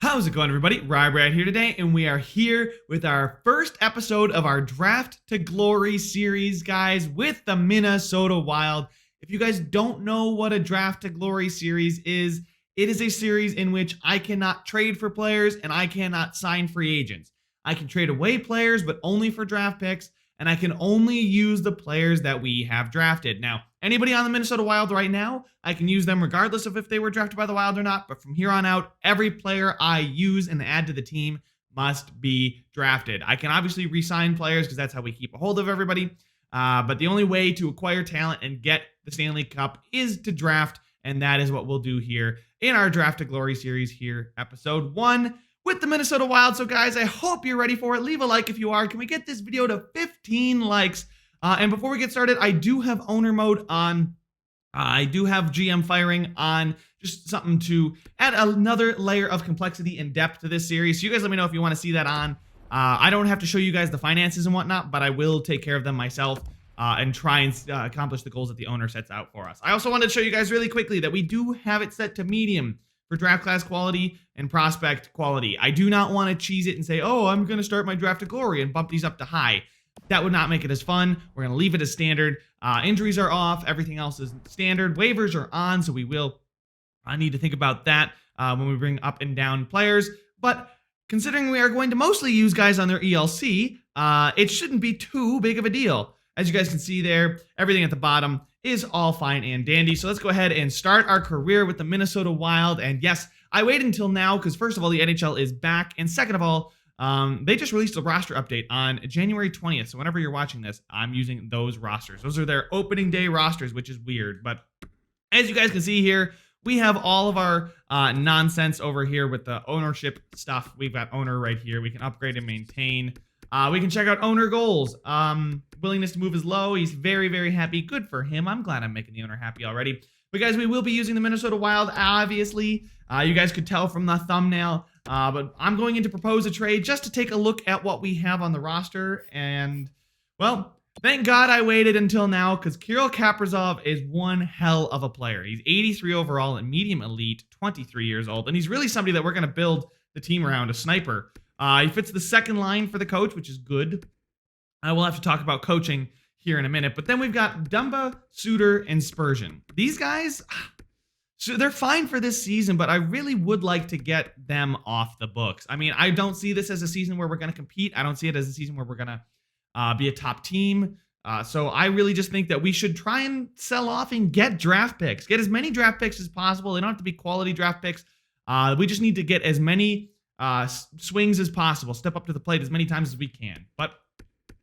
How's it going, everybody? Brad here today, and we are here with our first episode of our Draft to Glory series, guys, with the Minnesota Wild. If you guys don't know what a Draft to Glory series is, it is a series in which I cannot trade for players and I cannot sign free agents. I can trade away players, but only for draft picks, and I can only use the players that we have drafted. Now, anybody on the Minnesota Wild right now, I can use them regardless of if they were drafted by the Wild or not, but from here on out, every player I use and add to the team must be drafted. I can obviously re-sign players because that's how we keep a hold of everybody, but the only way to acquire talent and get the Stanley Cup is to draft, and that is what we'll do here in our Draft to Glory series here, episode 1. With the Minnesota Wild. So guys, I hope you're ready for it. Leave a like if you are. Can we get this video to 15 likes? And before we get started, I do have owner mode on. I do have GM firing on, just something to add another layer of complexity and depth to this series. So you guys let me know if you want to see that on. I don't have to show you guys the finances and whatnot, but I will take care of them myself and try and accomplish the goals that the owner sets out for us. I also wanted to show you guys really quickly that we do have it set to medium for draft class quality and prospect quality. I do not want to cheese it and say, oh, I'm going to start my Draft to Glory and bump these up to high. That would not make it as fun. We're going to leave it as standard. Injuries are off. Everything else is standard. Waivers are on, so we will need to think about that when we bring up and down players. But considering we are going to mostly use guys on their ELC, it shouldn't be too big of a deal. As you guys can see there, everything at the bottom is all fine and dandy. So let's go ahead and start our career with the Minnesota Wild. And yes, I waited until now because first of all, the NHL is back. And second of all, they just released a roster update on January 20th. So whenever you're watching this, I'm using those rosters. Those are their opening day rosters, which is weird. But as you guys can see here, we have all of our nonsense over here with the ownership stuff. We've got owner right here. We can upgrade and maintain. We can check out owner goals. Willingness to move is low. He's very, very happy. Good for him. I'm glad I'm making the owner happy already. But guys, we will be using the Minnesota Wild, obviously. You guys could tell from the thumbnail. But I'm going in to propose a trade just to take a look at what we have on the roster. And, well, thank God I waited until now because Kirill Kaprizov is one hell of a player. He's 83 overall and medium elite, 23 years old. And he's really somebody that we're going to build the team around, a sniper. He fits the second line for the coach, which is good. We'll have to talk about coaching here in a minute. But then we've got Dumba, Suter, and Spurgeon. These guys, so they're fine for this season, but I really would like to get them off the books. I mean, I don't see this as a season where we're going to compete. I don't see it as a season where we're going to be a top team. So I really just think that we should try and sell off and get draft picks. Get as many draft picks as possible. They don't have to be quality draft picks. We just need to get as many swings as possible, step up to the plate as many times as we can. But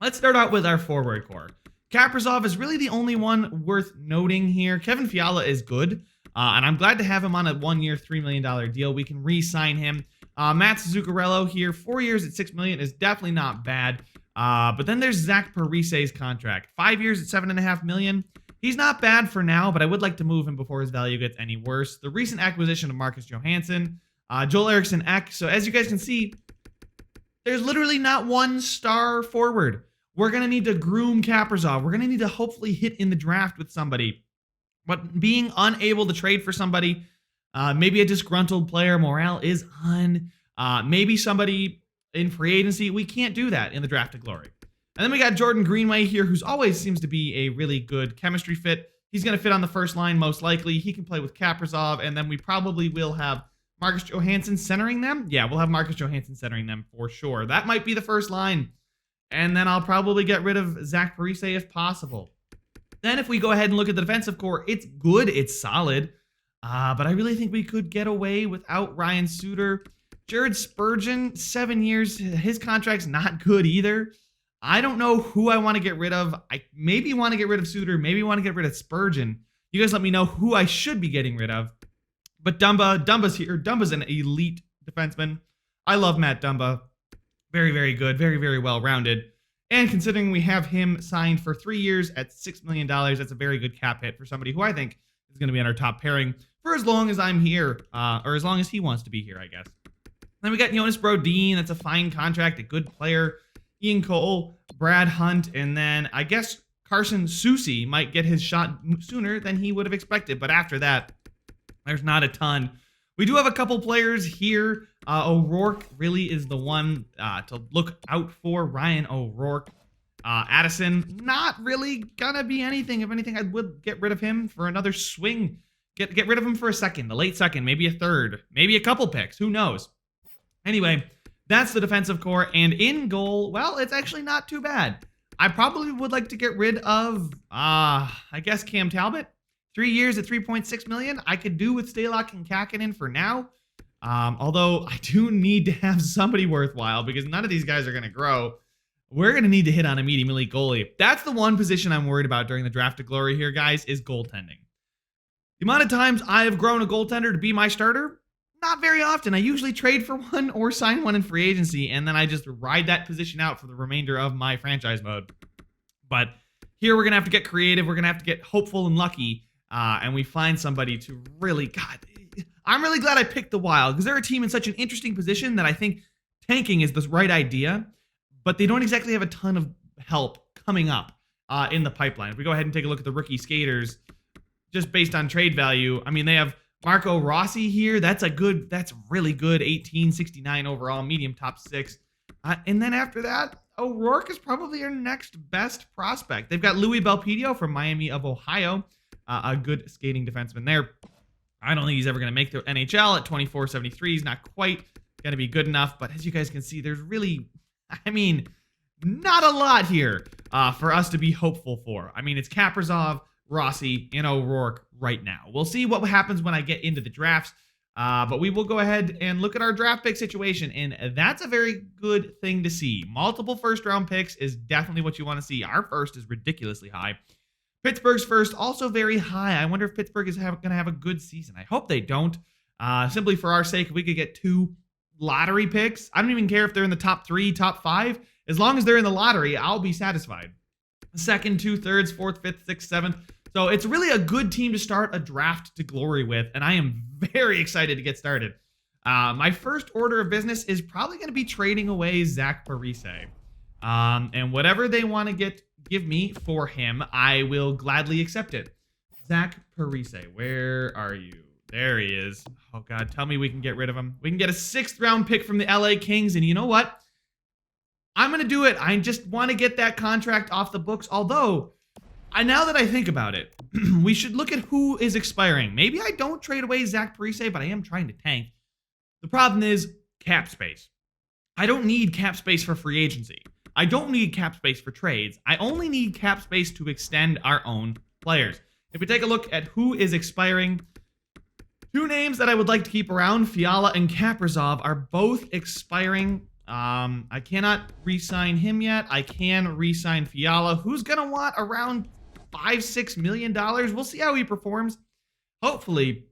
let's start out with our forward core. Kaprizov is really the only one worth noting here. Kevin Fiala is good, and I'm glad to have him on a 1-year, $3 million deal. We can re-sign him. Matt Zuccarello here, 4 years at $6 million is definitely not bad. But then there's Zach Parise's contract, 5 years at $7.5 million. He's not bad for now, but I would like to move him before his value gets any worse. The recent acquisition of Marcus Johansson, Joel Eriksson Ek. So as you guys can see, there's literally not one star forward. We're going to need to groom Kaprizov. We're going to need to hopefully hit in the draft with somebody. But being unable to trade for somebody, maybe a disgruntled player, morale is on. Maybe somebody in free agency, we can't do that in the Draft to Glory. And then we got Jordan Greenway here, who's always seems to be a really good chemistry fit. He's going to fit on the first line most likely. He can play with Kaprizov, and then we probably will have Marcus Johansson centering them. Yeah, we'll have Marcus Johansson centering them for sure. That might be the first line. And then I'll probably get rid of Zach Parise if possible. Then if we go ahead and look at the defensive core, it's good, it's solid. But I really think we could get away without Ryan Suter. Jared Spurgeon, 7 years. His contract's not good either. I don't know who I want to get rid of. I maybe want to get rid of Suter, maybe want to get rid of Spurgeon. You guys let me know who I should be getting rid of. But Dumba's here. Dumba's an elite defenseman. I love Matt Dumba. Very, very good. Very, very well-rounded. And considering we have him signed for 3 years at $6 million, that's a very good cap hit for somebody who I think is going to be on our top pairing for as long as I'm here, or as long as he wants to be here, I guess. Then we got Jonas Brodin. That's a fine contract, a good player. Ian Cole, Brad Hunt, and then I guess Carson Soucy might get his shot sooner than he would have expected. But after that, there's not a ton. We do have a couple players here. O'Rourke really is the one to look out for. Ryan O'Rourke. Addison, not really gonna be anything. If anything, I would get rid of him for another swing. Get rid of him for a second, a late second, maybe a third, maybe a couple picks. Who knows? Anyway, that's the defensive core. And in goal, well, it's actually not too bad. I probably would like to get rid of, I guess, Cam Talbot. 3 years at $3.6 million. I could do with Stalock and Kakinen for now. Although I do need to have somebody worthwhile because none of these guys are going to grow. We're going to need to hit on a medium elite goalie. That's the one position I'm worried about during the draft to glory here, guys, is goaltending. The amount of times I have grown a goaltender to be my starter, not very often. I usually trade for one or sign one in free agency, and then I just ride that position out for the remainder of my franchise mode. But here we're going to have to get creative. We're going to have to get hopeful and lucky, and we find somebody to really, God, I'm really glad I picked the Wild because they're a team in such an interesting position that I think tanking is the right idea, but they don't exactly have a ton of help coming up in the pipeline. If we go ahead and take a look at the rookie skaters, just based on trade value, I mean, they have Marco Rossi here. That's really good. 1869 overall, medium top 6. And then after that, O'Rourke is probably your next best prospect. They've got Louis Belpedio from Miami of Ohio, a good skating defenseman there. I don't think he's ever going to make the NHL at 24.73. He's not quite going to be good enough. But as you guys can see, there's really, I mean, not a lot here for us to be hopeful for. I mean, it's Kaprizov, Rossi, and O'Rourke right now. We'll see what happens when I get into the drafts. But we will go ahead and look at our draft pick situation. And that's a very good thing to see. Multiple first-round picks is definitely what you want to see. Our first is ridiculously high. Pittsburgh's first, also very high. I wonder if Pittsburgh is going to have a good season. I hope they don't. Simply for our sake, if we could get 2 lottery picks, I don't even care if they're in the top 3, top 5. As long as they're in the lottery, I'll be satisfied. Second, 2 thirds, 4th, 5th, 6th, 7th. So it's really a good team to start a draft to glory with, and I am very excited to get started. My first order of business is probably going to be trading away Zach Parise. And whatever they want to give me for him, I will gladly accept it. Zach Parise, where are you? There he is. Oh, God, tell me we can get rid of him. We can get a 6th round pick from the LA Kings, and you know what? I'm going to do it. I just want to get that contract off the books, although, now that I think about it, we should look at who is expiring. Maybe I don't trade away Zach Parise, but I am trying to tank. The problem is cap space. I don't need cap space for free agency. I don't need cap space for trades. I only need cap space to extend our own players. If we take a look at who is expiring, 2 names that I would like to keep around, Fiala and Kaprizov, are both expiring. I cannot re-sign him yet. I can re-sign Fiala, who's going to want around $5-6 million. We'll see how he performs. Hopefully,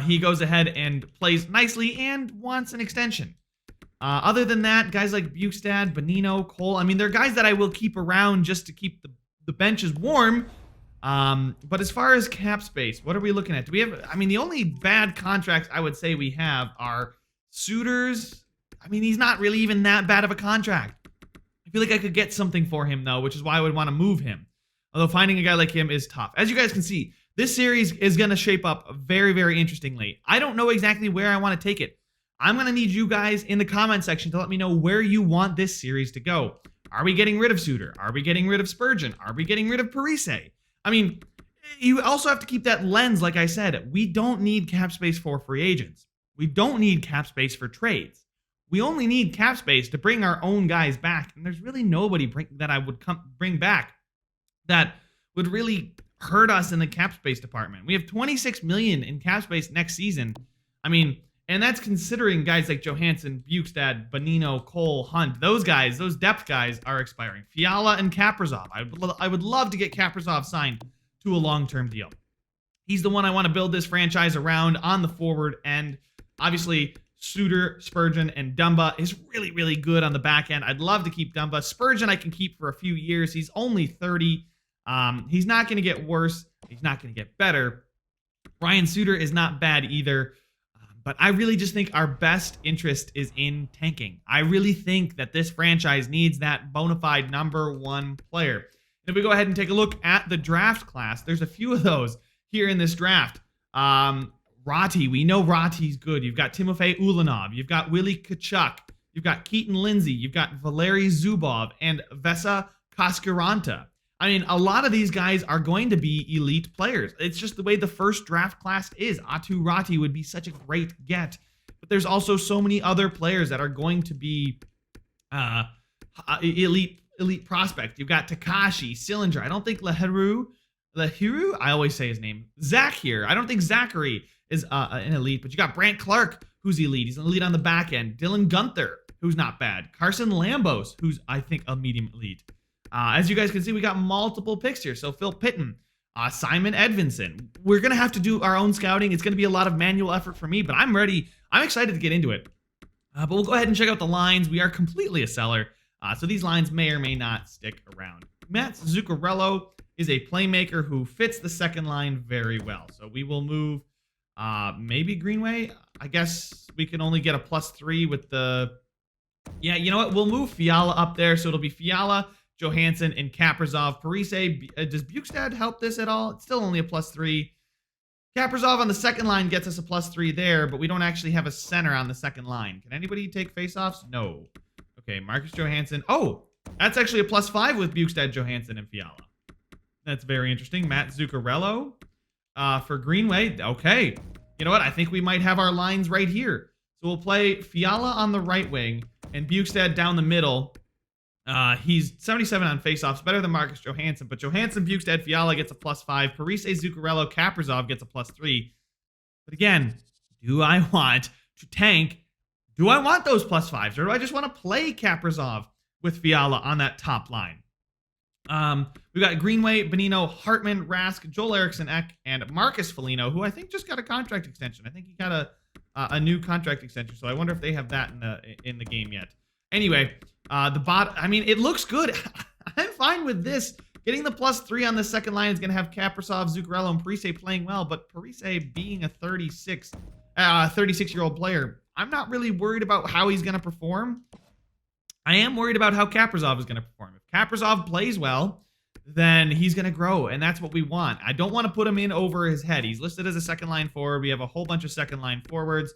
he goes ahead and plays nicely and wants an extension. Other than that, guys like Bukestad, Bonino, Cole, I mean, they're guys that I will keep around just to keep the benches warm. But as far as cap space, what are we looking at? Do we have, I mean, the only bad contracts I would say we have are Suitors. I mean, he's not really even that bad of a contract. I feel like I could get something for him, though, which is why I would want to move him. Although finding a guy like him is tough. As you guys can see, this series is going to shape up very, very interestingly. I don't know exactly where I want to take it. I'm going to need you guys in the comment section to let me know where you want this series to go. Are we getting rid of Suter? Are we getting rid of Spurgeon? Are we getting rid of Parise? I mean, you also have to keep that lens, like I said. We don't need cap space for free agents. We don't need cap space for trades. We only need cap space to bring our own guys back. And there's really nobody that I would bring back that would really hurt us in the cap space department. We have $26 million in cap space next season. I mean, and that's considering guys like Johansson, Bukestad, Bonino, Cole, Hunt. Those guys, those depth guys are expiring. Fiala and Kaprizov. I would love to get Kaprizov signed to a long-term deal. He's the one I want to build this franchise around on the forward end. Obviously, Suter, Spurgeon, and Dumba is really, really good on the back end. I'd love to keep Dumba. Spurgeon I can keep for a few years. He's only 30. He's not going to get worse. He's not going to get better. Ryan Suter is not bad either. But I really just think our best interest is in tanking. I really think that this franchise needs that bona fide #1 player. And if we go ahead and take a look at the draft class, there's a few of those here in this draft. Rati, we know Rati's good. You've got Timofey Ulanov. You've got Willie Kachuk. You've got Keaton Lindsay. You've got Valery Zubov and Vesa Kaskaranta. I mean, a lot of these guys are going to be elite players. It's just the way the first draft class is. Atu Rati would be such a great get. But there's also so many other players that are going to be elite prospect. You've got Takashi, Sillinger. I don't think Lahiru, I always say his name. Zach here. I don't think Zachary is an elite, but you got Brant Clark, who's elite. He's an elite on the back end. Dylan Gunther, who's not bad. Carson Lambos, who's, I think, a medium elite. As you guys can see, we got multiple picks here. So Phil Pitton, Simon Edvinson. We're going to have to do our own scouting. It's going to be a lot of manual effort for me, but I'm ready. I'm excited to get into it. But we'll go ahead and check out the lines. We are completely a seller, so these lines may or may not stick around. Matt Zuccarello is a playmaker who fits the second line very well. So we will move maybe Greenway. I guess we can only get a +3 with the... Yeah, you know what? We'll move Fiala up there, so it'll be Fiala, Johansson, and Kaprizov. Parise, does Bukestad help this at all? It's still only a +3. Kaprizov on the second line gets us a +3 there, but we don't actually have a center on the second line. Can anybody take faceoffs? No. Okay, Marcus Johansson. Oh, that's actually a +5 with Bukestad, Johansson, and Fiala. That's very interesting. Matt Zuccarello for Greenway. Okay. You know what? I think we might have our lines right here. So we'll play Fiala on the right wing and Bukestad down the middle. He's 77 on faceoffs, better than Marcus Johansson. But Johansson, Bukestad, Fiala gets a +5. Parise, Zuccarello, Kaprizov gets a +3. But again, do I want to tank? Do I want those +5s? Or do I just want to play Kaprizov with Fiala on that top line? We got Greenway, Bonino, Hartman, Rask, Joel Eriksson Ek, and Marcus Foligno, who I think just got a contract extension. I think he got a new contract extension, so I wonder if they have that in the game yet. Anyway, I mean, it looks good. I'm fine with this. Getting the +3 on the second line is going to have Kaprizov, Zuccarello, and Parise playing well, but Parise being a 36-year-old player, I'm not really worried about how he's going to perform. I am worried about how Kaprizov is going to perform. If Kaprizov plays well, then he's going to grow, and that's what we want. I don't want to put him in over his head. He's listed as a second-line forward. We have a whole bunch of second-line forwards.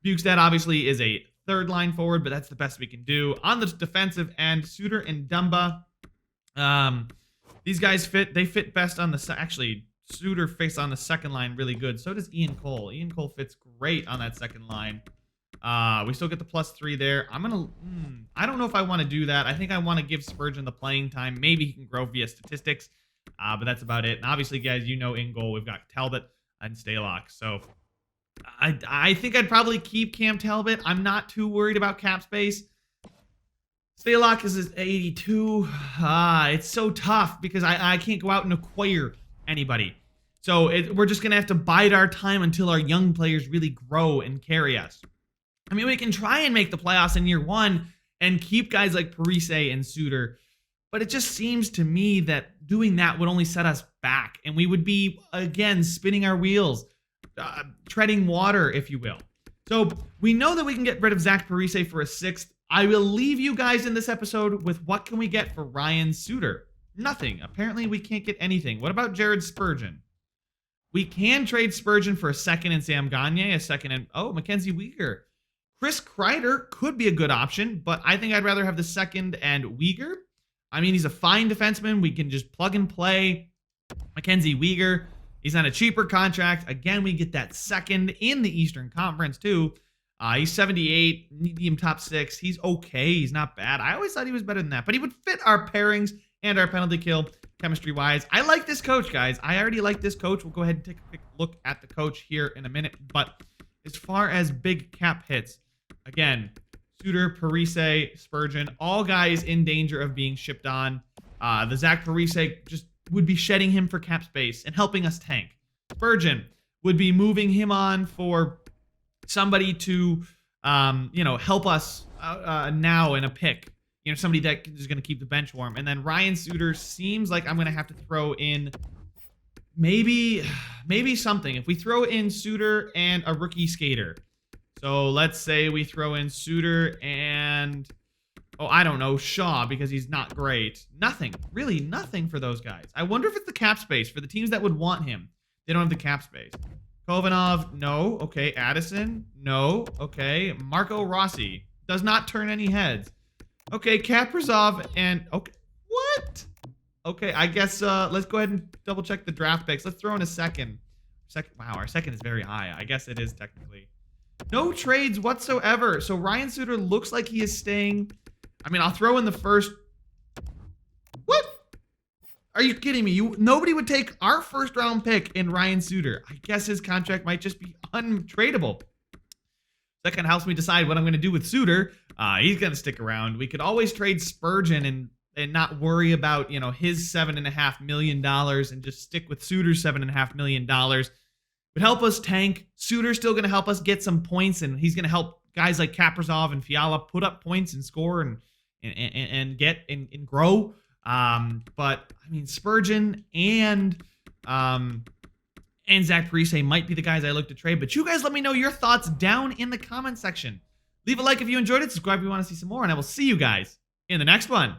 Bukestad obviously is a third-line forward, but that's the best we can do. On the defensive end, Suter and Dumba. These guys fit best on the... Actually, Suter fits on the second line really good. So does Ian Cole. Ian Cole fits great on that second line. We still get the +3 there. I don't know if I want to do that. I think I want to give Spurgeon the playing time. Maybe he can grow via statistics, but that's about it. And obviously, guys, you know in goal, we've got Talbot and Stalock. So I think I'd probably keep Cam Talbot. I'm not too worried about cap space. Stalock is 82. It's so tough because I can't go out and acquire anybody. So we're just going to have to bide our time until our young players really grow and carry us. I mean, we can try and make the playoffs in year one and keep guys like Parise and Suter, but it just seems to me that doing that would only set us back, and we would be, again, spinning our wheels, treading water, if you will. So we know that we can get rid of Zach Parise for a 6th. I will leave you guys in this episode with what can we get for Ryan Suter? Nothing. Apparently, we can't get anything. What about Jared Spurgeon? We can trade Spurgeon for a 2nd and Sam Gagne, a 2nd and, Mackenzie Weegar. Chris Kreider could be a good option, but I think I'd rather have the 2nd and Weegar. I mean, he's a fine defenseman. We can just plug and play Mackenzie Weegar. He's on a cheaper contract. Again, we get that 2nd in the Eastern Conference, too. He's 78, medium top 6. He's okay. He's not bad. I always thought he was better than that, but he would fit our pairings and our penalty kill chemistry-wise. I like this coach, guys. I already like this coach. We'll go ahead and take a quick look at the coach here in a minute, but as far as big cap hits, again, Suter, Parise, Spurgeon, all guys in danger of being shipped on. The Zach Parise just would be shedding him for cap space and helping us tank. Spurgeon would be moving him on for somebody to, help us now in a pick. Somebody that is going to keep the bench warm. And then Ryan Suter seems like I'm going to have to throw in maybe something. If we throw in Suter and a rookie skater. So let's say we throw in Suter and, I don't know, Shaw, because he's not great. Nothing. Really nothing for those guys. I wonder if it's the cap space for the teams that would want him. They don't have the cap space. Kovanov, no. Okay, Addison, no. Okay, Marco Rossi does not turn any heads. Okay, Kaprizov and okay, what? Okay, I guess let's go ahead and double check the draft picks. Let's throw in a second. Wow, our second is very high. I guess it is technically. No trades whatsoever. So Ryan Suter looks like he is staying. I mean, I'll throw in the first. What? Are you kidding me? Nobody would take our first round pick in Ryan Suter. I guess his contract might just be untradeable. That kind of helps me decide what I'm going to do with Suter. He's going to stick around. We could always trade Spurgeon and not worry about, you know, his $7.5 million and just stick with Suter's $7.5 million. Would help us tank. Suter's still going to help us get some points, and he's going to help guys like Kaprizov and Fiala put up points and score and get and grow. But I mean, Spurgeon and Zach Parise might be the guys I look to trade. But you guys let me know your thoughts down in the comment section. Leave a like if you enjoyed it. Subscribe if you want to see some more, and I will see you guys in the next one.